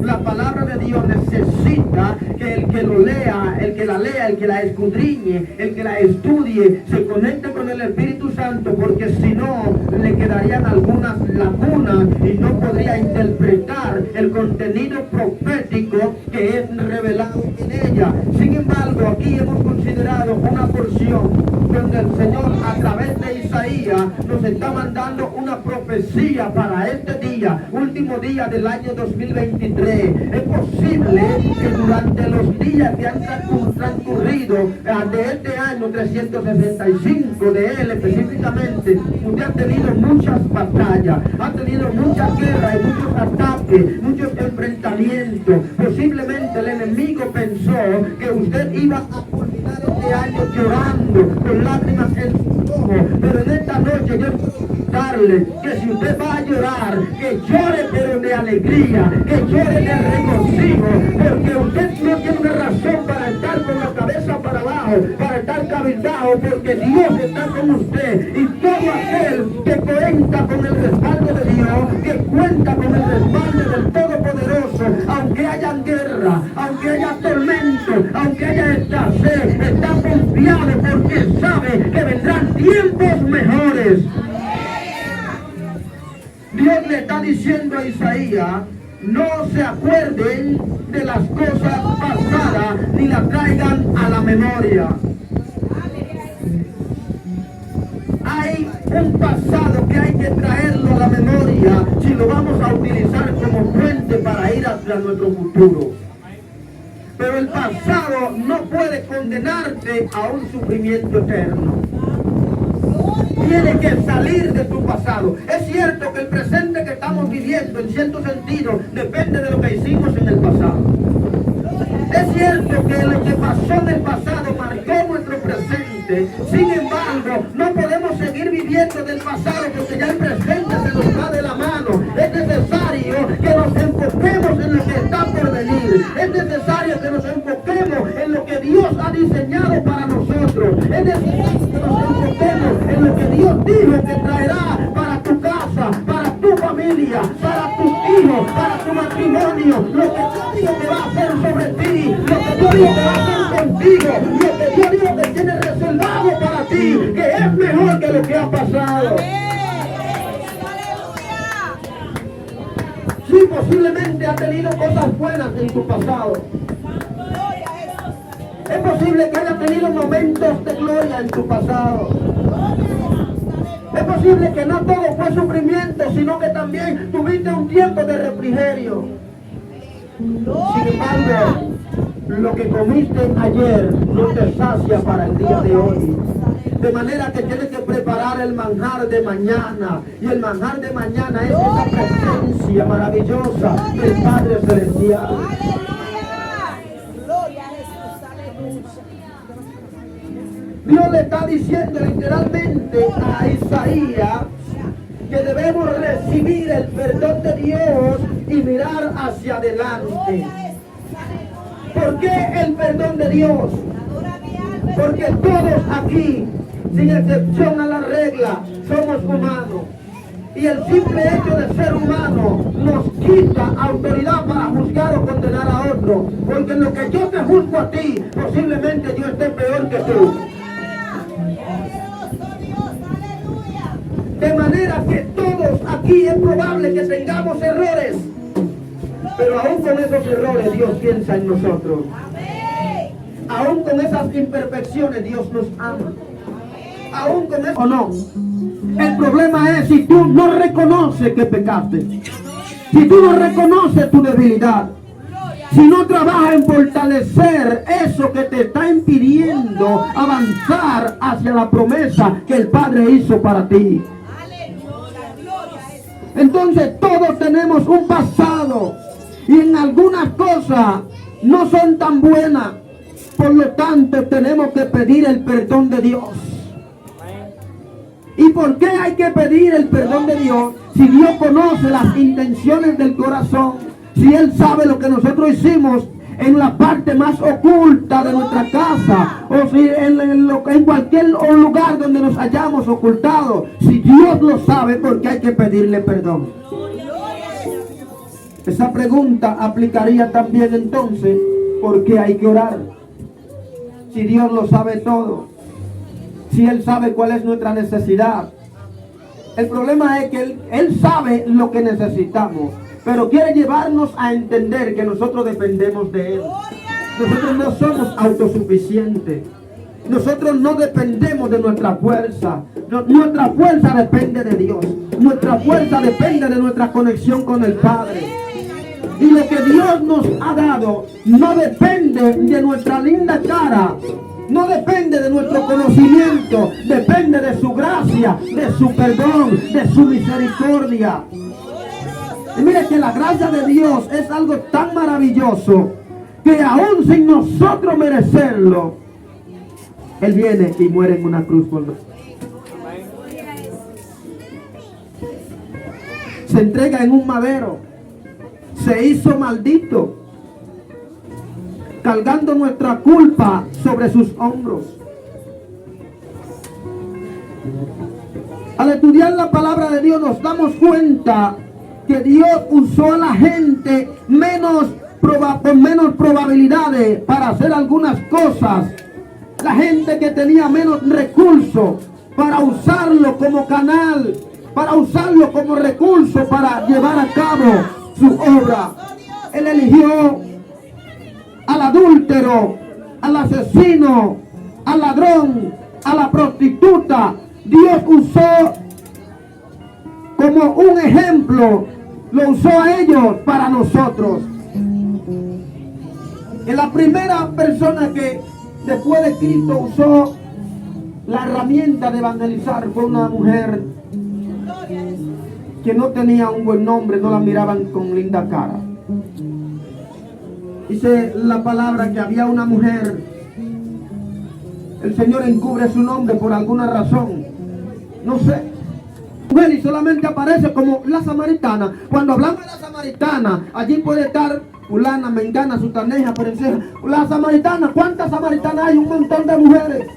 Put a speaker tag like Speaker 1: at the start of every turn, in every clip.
Speaker 1: la palabra de Dios necesita que el que lo lea, el que la lea, el que la escudriñe, el que la estudie, se conecte con el Espíritu Santo, porque si no, le quedarían algunas lagunas y no podría interpretar el contenido profético que es revelado en ella. Sin embargo, aquí hemos considerado una porción donde el Señor, a través de Isaías, nos está mandando una profecía para este día, último día del año 2023. Es posible que durante los días que han transcurrido de este año 365, de él específicamente, usted ha tenido muchas batallas, ha tenido muchas guerras y muchos ataques, muchos enfrentamientos. Posiblemente el enemigo pensó que usted iba a culminar este año llorando, con lágrimas en sus ojos, pero en esta noche yo quiero invitarle que si usted va a llorar, que llore pero de alegría, que llore de regocijo, porque usted no tiene una razón para estar con la cabeza para abajo, para estar cabizbajo, porque Dios está con usted, y todo aquel que cuenta con el respaldo de Dios, que cuenta con el respaldo del Todopoderoso, aunque haya guerra, aunque haya tormento, aunque haya escasez, está confiado porque sabe que vendrán tiempos mejores. Dios le está diciendo a Isaías: no se acuerden de las cosas pasadas ni las traigan a la memoria. Hay un pasado que hay que traerlo a la memoria si lo vamos a utilizar como fuente para ir hacia nuestro futuro. Pero el pasado no puede condenarte a un sufrimiento eterno. Tiene que salir de tu pasado. Es cierto que el presente que estamos viviendo, en cierto sentido, depende de lo que hicimos en el pasado. Es cierto que lo que pasó en el pasado marcó nuestro presente. Sin embargo, no podemos seguir viviendo del pasado, porque ya el presente se nos va de la mano. Es necesario que nos enfoquemos en lo que está por venir. Es necesario que nos enfoquemos en lo que Dios ha diseñado para nosotros. Es necesario que nos enfoquemos en lo que Dios dijo que traerá para tu casa, para tu familia, para tus hijos, para tu matrimonio. Lo que Dios dijo que va a hacer sobre ti, lo que Dios dijo que va a hacer contigo, lo que Dios dijo que tiene reservado para ti, que es mejor que lo que ha pasado. Sí, posiblemente ha tenido cosas buenas en tu pasado. Es posible que haya tenido momentos de gloria en tu pasado. Es posible que no todo fue sufrimiento, sino que también tuviste un tiempo de refrigerio. Sin embargo, lo que comiste ayer no te sacia para el día de hoy. De manera que tienes que preparar el manjar de mañana. Y el manjar de mañana es esa presencia maravillosa del Padre Celestial. Dios le está diciendo literalmente a Isaías que debemos recibir el perdón de Dios y mirar hacia adelante. ¿Por qué el perdón de Dios? Porque todos aquí, sin excepción a la regla, somos humanos. Y el simple hecho de ser humano nos quita autoridad para juzgar o condenar a otro. Porque en lo que yo te juzgo a ti, posiblemente yo esté peor que tú. De manera que todos aquí es probable que tengamos errores. Pero aún con esos errores Dios piensa en nosotros. Aún con esas imperfecciones Dios nos ama. Aún con eso o no. El problema es si tú no reconoces que pecaste. Si tú no reconoces tu debilidad. Si no trabajas en fortalecer eso que te está impidiendo avanzar hacia la promesa que el Padre hizo para ti. Entonces todos tenemos un pasado y en algunas cosas no son tan buenas. Por lo tanto tenemos que pedir el perdón de Dios. ¿Y por qué hay que pedir el perdón de Dios? Si Dios conoce las intenciones del corazón, si Él sabe lo que nosotros hicimos en la parte más oculta de nuestra casa, o si en cualquier lugar donde nos hayamos ocultado, si Dios lo sabe, ¿por qué hay que pedirle perdón? Esa pregunta aplicaría también entonces, ¿por qué hay que orar? Si Dios lo sabe todo, si Él sabe cuál es nuestra necesidad. El problema es que Él sabe lo que necesitamos, pero quiere llevarnos a entender que nosotros dependemos de Él. Nosotros no somos autosuficientes. Nosotros no dependemos de nuestra fuerza. Nuestra fuerza depende de Dios. Nuestra fuerza depende de nuestra conexión con el Padre. Y lo que Dios nos ha dado no depende de nuestra linda cara, no depende de nuestro conocimiento, depende de su gracia, de su perdón, de su misericordia. Y mire que la gracia de Dios es algo tan maravilloso que aún sin nosotros merecerlo, Él viene y muere en una cruz por nosotros. Se entrega en un madero. Se hizo maldito, cargando nuestra culpa sobre sus hombros. Al estudiar la palabra de Dios nos damos cuenta que Dios usó a la gente con menos probabilidades para hacer algunas cosas. La gente que tenía menos recursos para usarlo como canal, para usarlo como recurso para llevar a cabo su obra. Él eligió al adúltero, al asesino, al ladrón, a la prostituta. Dios usó como un ejemplo, lo usó a ellos para nosotros. Y la primera persona que después de Cristo usó la herramienta de evangelizar fue una mujer que no tenía un buen nombre, no la miraban con linda cara. Dice la palabra que había una mujer, el Señor encubre su nombre por alguna razón, no sé, mujer, y solamente aparece como la samaritana. Cuando hablamos de la samaritana, allí puede estar fulana, mengana, sutaneja, por encima. La samaritana, ¿cuántas samaritanas hay? Un montón de mujeres.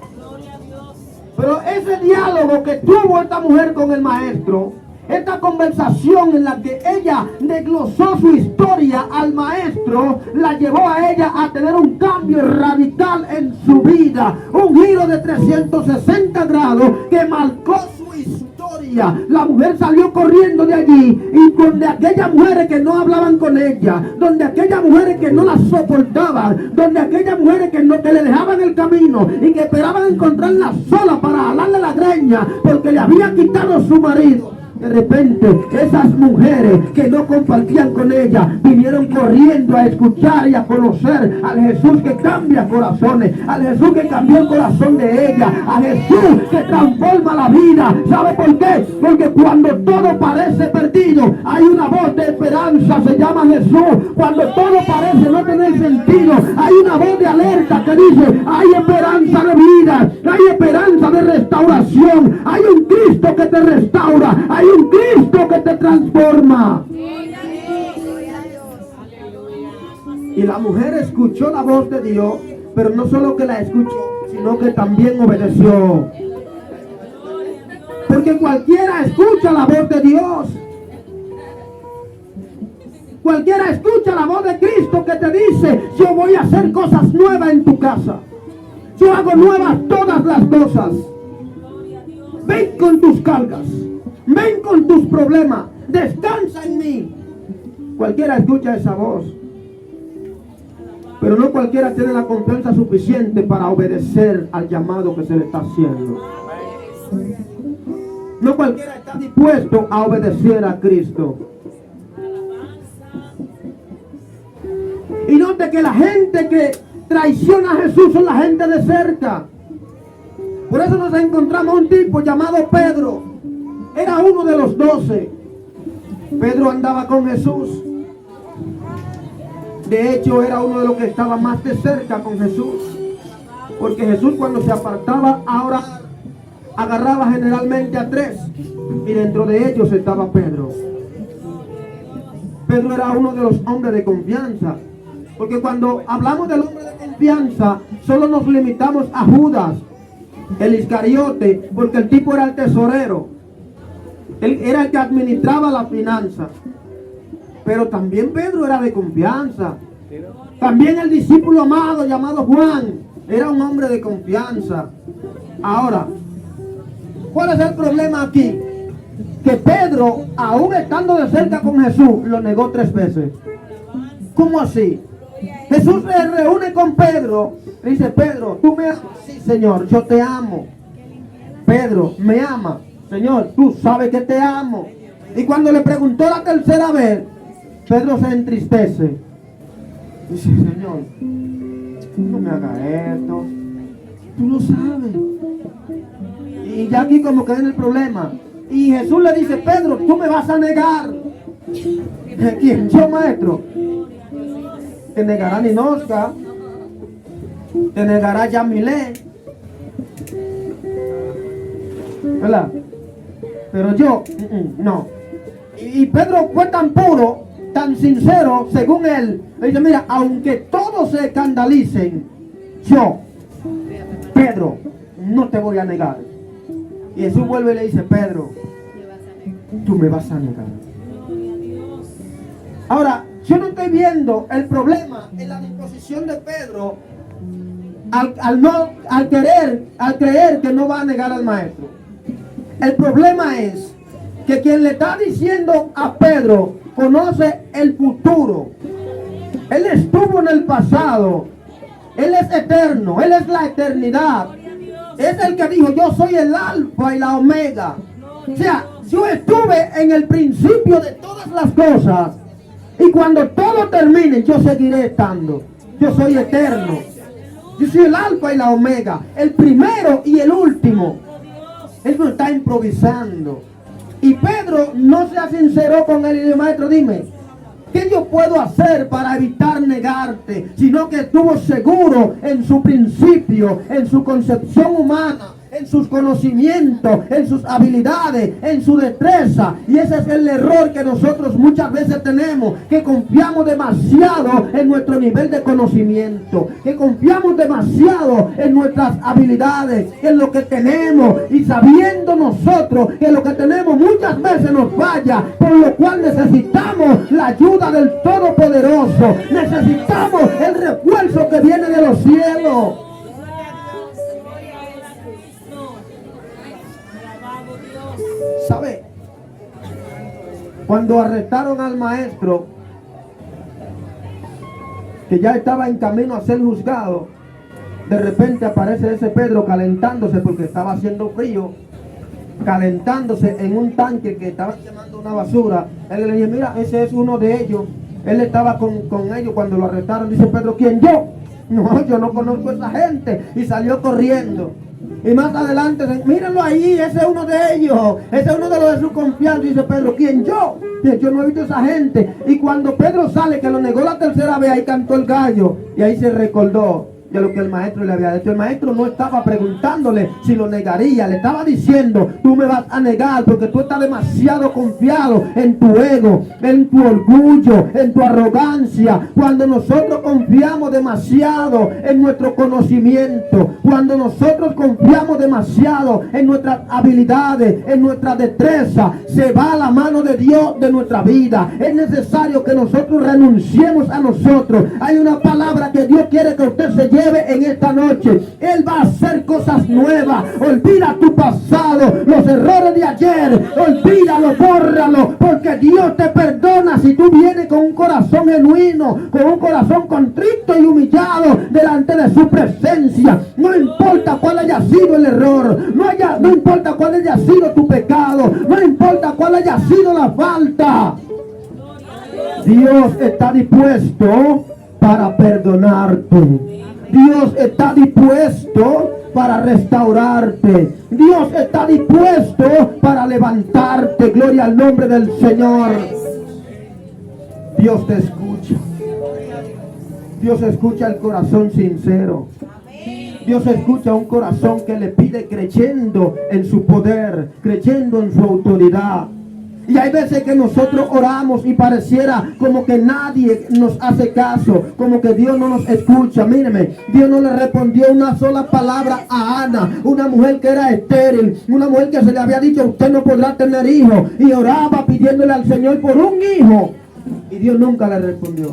Speaker 1: Pero ese diálogo que tuvo esta mujer con el maestro, esta conversación en la que ella desglosó su historia al maestro, la llevó a ella a tener un cambio radical en su vida, un giro de 360 grados que marcó su historia. La mujer salió corriendo de allí, y donde aquellas mujeres que no hablaban con ella, donde aquellas mujeres que no la soportaban, donde aquellas mujeres que le dejaban el camino y que esperaban encontrarla sola para jalarle la greña porque le había quitado su marido. De repente, esas mujeres que no compartían con ella vinieron corriendo a escuchar y a conocer al Jesús que cambia corazones, al Jesús que cambió el corazón de ella, a Jesús que transforma la vida. ¿Sabe por qué? Porque cuando todo parece perdido, hay una voz de esperanza, se llama Jesús. Cuando todo parece no tener sentido, hay una voz de alerta que dice: hay esperanza de vida, hay esperanza de restauración, hay un Cristo que te restaura, hay un Cristo que te transforma. Y la mujer escuchó la voz de Dios, pero no solo que la escuchó, sino que también obedeció. Porque cualquiera escucha la voz de Dios. Cualquiera escucha la voz de Cristo que te dice: yo voy a hacer cosas nuevas en tu casa. Yo hago nuevas todas las cosas. Ven con tus cargas. Ven con tus problemas, descansa en mí. Cualquiera escucha esa voz, pero no cualquiera tiene la confianza suficiente para obedecer al llamado que se le está haciendo. No cualquiera está dispuesto a obedecer a Cristo. Y note que la gente que traiciona a Jesús son la gente de cerca. Por eso nos encontramos un tipo llamado Pedro. Era uno de los 12. Pedro andaba con Jesús. De hecho, era uno de los que estaba más de cerca con Jesús. Porque Jesús, cuando se apartaba a orar, agarraba generalmente a 3. Y dentro de ellos estaba Pedro. Pedro era uno de los hombres de confianza. Porque cuando hablamos del hombre de confianza, solo nos limitamos a Judas, el Iscariote, porque el tipo era el tesorero. Él era el que administraba la finanza. Pero también Pedro era de confianza. También el discípulo amado llamado Juan era un hombre de confianza. Ahora, ¿cuál es el problema aquí? Que Pedro, aún estando de cerca con Jesús, lo negó 3 veces. ¿Cómo así? Jesús se reúne con Pedro. Le dice: Pedro, ¿tú me amas? Sí, Señor, yo te amo. Pedro, ¿me ama? Señor, tú sabes que te amo. Y cuando le preguntó la tercera vez, Pedro se entristece. Dice: Señor, no me hagas esto. Tú lo sabes. Y ya aquí como que viene el problema. Y Jesús le dice: Pedro, tú me vas a negar. ¿Quién? Yo, maestro. Te negará Ninosca. Te negará Yamilé. ¿Verdad? Pero yo, no. Y Pedro fue tan puro, tan sincero, según él. Le dice: mira, aunque todos se escandalicen, yo, Pedro, no te voy a negar. Y Jesús vuelve y le dice: Pedro, tú me vas a negar. Ahora, yo no estoy viendo el problema en la disposición de Pedro al creer que no va a negar al maestro. El problema es que quien le está diciendo a Pedro conoce el futuro. Él estuvo en el pasado. Él es eterno. Él es la eternidad. Es el que dijo: yo soy el alfa y la omega. O sea, yo estuve en el principio de todas las cosas. Y cuando todo termine, yo seguiré estando. Yo soy eterno. Yo soy el alfa y la omega. El primero y el último. Él no está improvisando. Y Pedro no se sinceró con él y le dijo: maestro, dime, ¿qué yo puedo hacer para evitar negarte? Sino que estuvo seguro en su principio, en su concepción humana, en sus conocimientos, en sus habilidades, en su destreza. Y ese es el error que nosotros muchas veces tenemos, que confiamos demasiado en nuestro nivel de conocimiento, que confiamos demasiado en nuestras habilidades, en lo que tenemos, y sabiendo nosotros que lo que tenemos muchas veces nos falla, por lo cual necesitamos la ayuda del Todopoderoso, necesitamos el refuerzo que viene de los cielos. ¿Sabe? Cuando arrestaron al maestro, que ya estaba en camino a ser juzgado, de repente aparece ese Pedro calentándose porque estaba haciendo frío, calentándose en un tanque que estaba quemando una basura. Él le dice: mira, ese es uno de ellos. Él estaba con ellos cuando lo arrestaron. Dice Pedro: ¿quién? Yo. No, yo no conozco a esa gente. Y salió corriendo. Y más adelante, mírenlo ahí, ese es uno de ellos, ese es uno de los de su confianza. Dice Pedro: ¿quién? Yo. Yo no he visto a esa gente. Y cuando Pedro sale, que lo negó la tercera vez, ahí cantó el gallo. Y ahí se recordó de lo que el maestro le había dicho. El maestro no estaba preguntándole si lo negaría, le estaba diciendo: tú me vas a negar porque tú estás demasiado confiado en tu ego, en tu orgullo, en tu arrogancia. Cuando nosotros confiamos demasiado en nuestro conocimiento, cuando nosotros confiamos demasiado en nuestras habilidades, en nuestra destreza, se va la mano de Dios de nuestra vida. Es necesario que nosotros renunciemos a nosotros. Hay una palabra que Dios quiere que usted se lleve en esta noche. Él va a hacer cosas nuevas. Olvida tu pasado, los errores de ayer, olvídalo, bórralo, porque Dios te perdona si tú vienes con un corazón genuino, con un corazón contrito y humillado delante de su presencia. No importa cuál haya sido el error, no importa cuál haya sido tu pecado, no importa cuál haya sido la falta. Dios está dispuesto para perdonarte. Dios está dispuesto para restaurarte. Dios está dispuesto para levantarte. Gloria al nombre del Señor. Dios te escucha. Dios escucha el corazón sincero. Dios escucha un corazón que le pide creyendo en su poder, creyendo en su autoridad. Y hay veces que nosotros oramos y pareciera como que nadie nos hace caso, como que Dios no nos escucha. Míreme, Dios no le respondió una sola palabra a Ana, una mujer que era estéril, una mujer que se le había dicho: usted no podrá tener hijos, y oraba pidiéndole al Señor por un hijo. Y Dios nunca le respondió.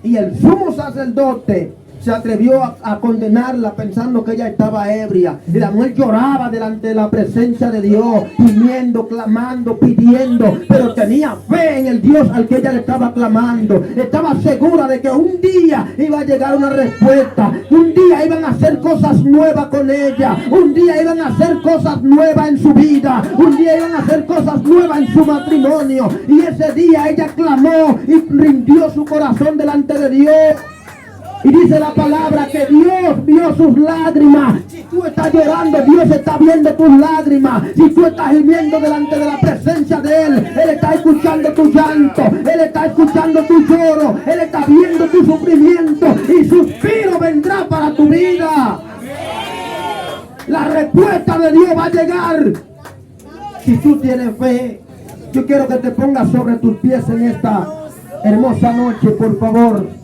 Speaker 1: Y el sumo sacerdote se atrevió a condenarla pensando que ella estaba ebria. Y la mujer lloraba delante de la presencia de Dios, gimiendo, clamando, pidiendo. Pero tenía fe en el Dios al que ella le estaba clamando. Estaba segura de que un día iba a llegar una respuesta. Un día iban a hacer cosas nuevas con ella. Un día iban a hacer cosas nuevas en su vida. Un día iban a hacer cosas nuevas en su matrimonio. Y ese día ella clamó y rindió su corazón delante de Dios. Y dice la palabra que Dios vio sus lágrimas. Si tú estás llorando, Dios está viendo tus lágrimas. Si tú estás gimiendo delante de la presencia de Él, Él está escuchando tu llanto, Él está escuchando tu lloro, Él está viendo tu sufrimiento y suspiro vendrá para tu vida. La respuesta de Dios va a llegar. Si tú tienes fe, yo quiero que te pongas sobre tus pies en esta hermosa noche, por favor.